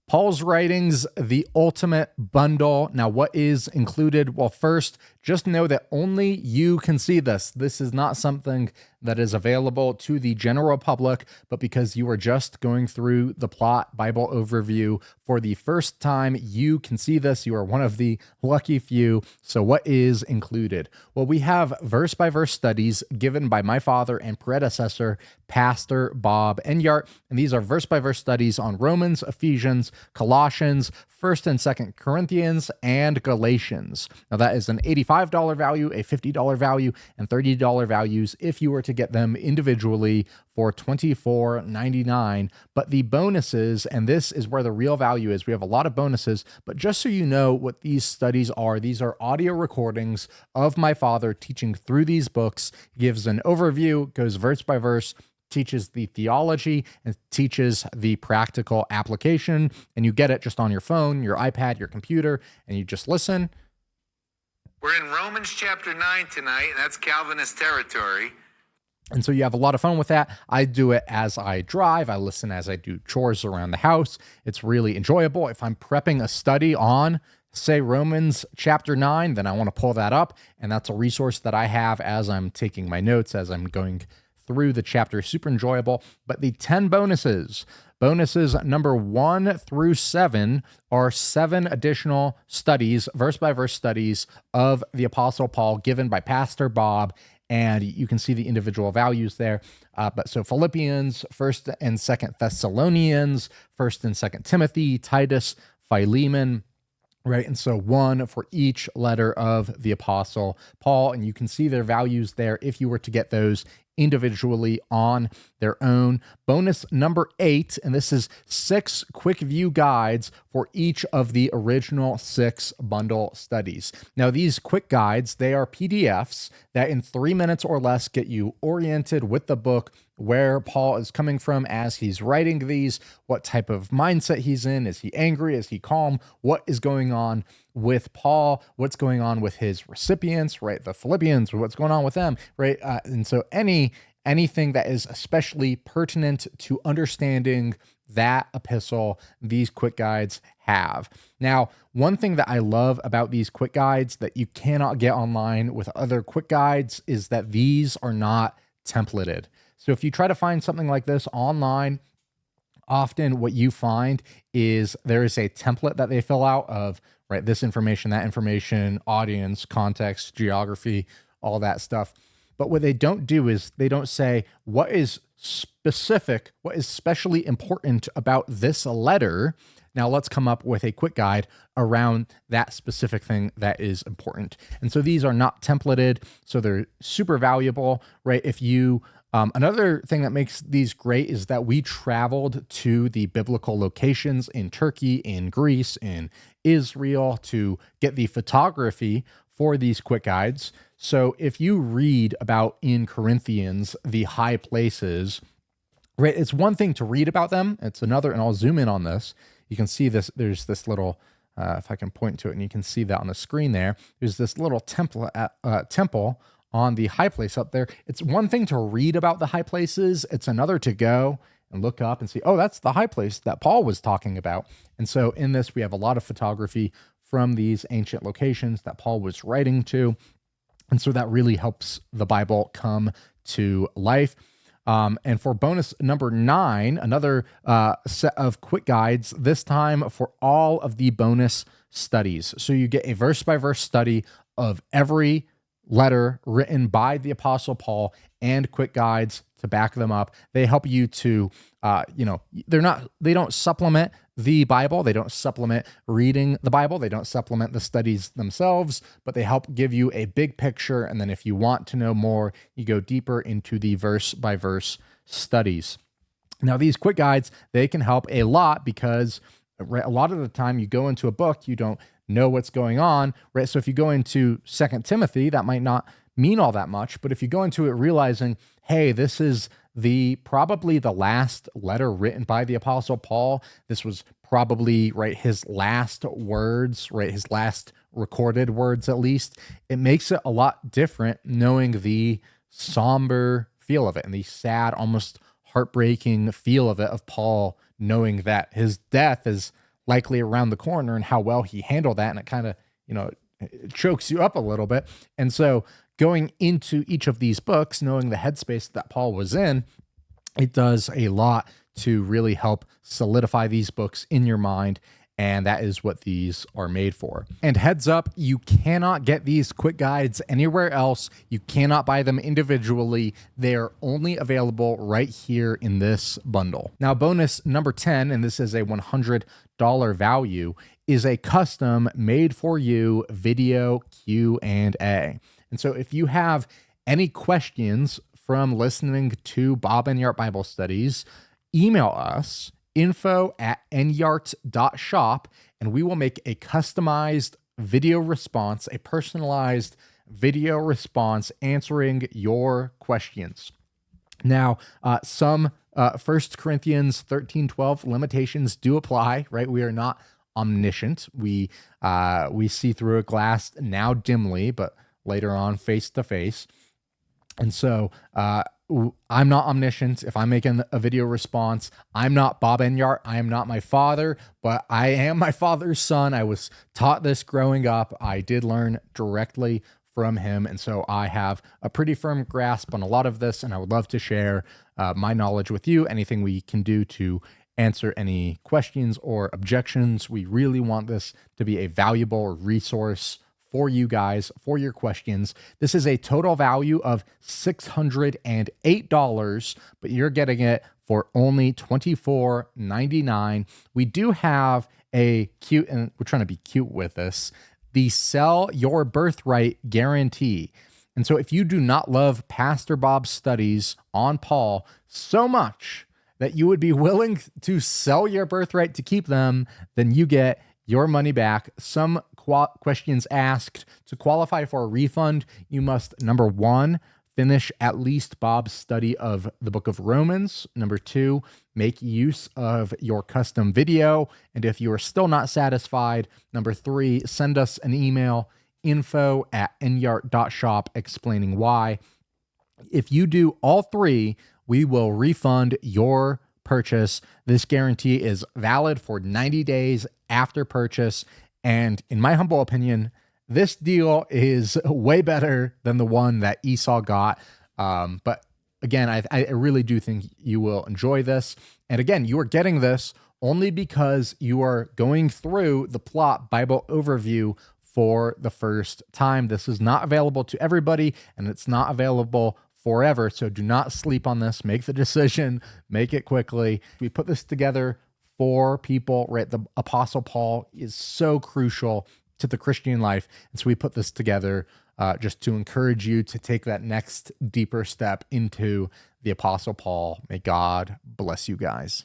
Paul's writings, the ultimate bundle. Now, what is included? Well, first, just know that only you can see this. This is not something that is available to the general public, but because you are just going through the Plot Bible overview for the first time, you can see this. You are one of the lucky few. So what is included? Well, we have verse-by-verse studies given by my father and predecessor, Pastor Bob Enyart, and these are verse-by-verse studies on Romans, Ephesians, Colossians, 1st and 2nd Corinthians, and Galatians. Now that is an $85 value, a $50 value, and $30 values if you were to get them individually for $24.99. But the bonuses, and this is where the real value is, we have a lot of bonuses, but just so you know what these studies are, these are audio recordings of my father teaching through these books. He gives an overview, goes verse by verse, teaches the theology, and teaches the practical application, and you get it just on your phone, your iPad, your computer, and you just listen. We're in Romans chapter 9 tonight, and that's Calvinist territory. And so you have a lot of fun with that. I do it as I drive. I listen as I do chores around the house. It's really enjoyable. If I'm prepping a study on, say, Romans chapter 9, then I want to pull that up, and that's a resource that I have as I'm taking my notes, as I'm going through the chapter. Super enjoyable. But the 10 bonuses number 1 through 7 are 7 additional studies, verse by verse studies of the Apostle Paul given by Pastor Bob, and you can see the individual values there. But so Philippians, 1st and 2nd Thessalonians, 1st and 2nd Timothy, Titus, Philemon, right? And so 1 for each letter of the Apostle Paul, and you can see their values there if you were to get those individually on their own. Bonus number 8, and this is 6 quick view guides for each of the original 6 bundle studies. Now, these quick guides, they are PDFs that in 3 minutes or less get you oriented with the book, where Paul is coming from as he's writing these, what type of mindset he's in. Is he angry? Is he calm? What is going on with Paul? What's going on with his recipients, right? The Philippians, what's going on with them, right? And so anything that is especially pertinent to understanding that epistle, these quick guides have. Now, one thing that I love about these quick guides that you cannot get online with other quick guides is that these are not templated. So if you try to find something like this online, often what you find is there is a template that they fill out of, right, this information, that information, audience, context, geography, all that stuff. But what they don't do is they don't say what is specific, what is specially important about this letter. Now let's come up with a quick guide around that specific thing that is important. And so these are not templated, so they're super valuable, right? If you another thing that makes these great is that we traveled to the biblical locations in Turkey, in Greece, in Israel to get the photography for these quick guides. So if you read about in Corinthians, the high places, right, it's one thing to read about them. It's another, and I'll zoom in on this. You can see this, there's this little, if I can point to it, and you can see that on the screen there, there's this little temple on the high place up there. It's one thing to read about the high places. It's another to go and look up and see, oh, that's the high place that Paul was talking about. And so in this, we have a lot of photography from these ancient locations that Paul was writing to. And so that really helps the Bible come to life. And for bonus number 9, another set of quick guides, this time for all of the bonus studies. So you get a verse-by-verse study of every letter written by the Apostle Paul and quick guides to back them up. They help you to, they don't supplement the Bible. They don't supplement reading the Bible. They don't supplement the studies themselves, but they help give you a big picture. And then if you want to know more, you go deeper into the verse by verse studies. Now, these quick guides, they can help a lot because a lot of the time you go into a book, you don't know what's going on, right? So if you go into 2 Timothy, that might not mean all that much, but if you go into it realizing, hey, this is probably the last letter written by the Apostle Paul, this was probably, right, his last words, right, his last recorded words at least, it makes it a lot different knowing the somber feel of it and the sad, almost heartbreaking feel of it, of Paul knowing that his death is likely around the corner and how well he handled that. And it kind of, it chokes you up a little bit. And so going into each of these books, knowing the headspace that Paul was in, it does a lot to really help solidify these books in your mind. And that is what these are made for. And heads up, you cannot get these quick guides anywhere else. You cannot buy them individually. They are only available right here in this bundle. Now, bonus number 10, and this is a $100 value, is a custom made for you video Q&A. And so if you have any questions from listening to Bob Enyart Bible Studies, email us info@enyart.shop, and we will make a customized video response, a personalized video response answering your questions. Now, some 1 Corinthians 13:12 limitations do apply, right? We are not omniscient. We see through a glass now dimly, but later on face to face. And so I'm not omniscient. If I'm making a video response, I'm not Bob Enyart. I am not my father, but I am my father's son. I was taught this growing up. I did learn directly from him. And so I have a pretty firm grasp on a lot of this, and I would love to share my knowledge with you. Anything we can do to answer any questions or objections. We really want this to be a valuable resource for you guys, for your questions. This is a total value of $608, but you're getting it for only $24.99. We do have a cute, and we're trying to be cute with this, the Sell Your Birthright guarantee. And so if you do not love Pastor Bob's studies on Paul so much that you would be willing to sell your birthright to keep them, then you get your money back. Some questions asked: to qualify for a refund, you must, number 1, finish at least Bob's study of the book of Romans. Number 2, make use of your custom video. And if you are still not satisfied, number 3, send us an email, info@enyart.shop, explaining why. If you do all 3, we will refund your purchase. This guarantee is valid for 90 days after purchase. And in my humble opinion, this deal is way better than the one that Esau got. But again, I really do think you will enjoy this. And again, you are getting this only because you are going through the Plot Bible overview for the first time. This is not available to everybody, and it's not available forever. So do not sleep on this. Make the decision, make it quickly. We put this together for people, right? The Apostle Paul is so crucial to the Christian life. And so we put this together just to encourage you to take that next deeper step into the Apostle Paul. May God bless you guys.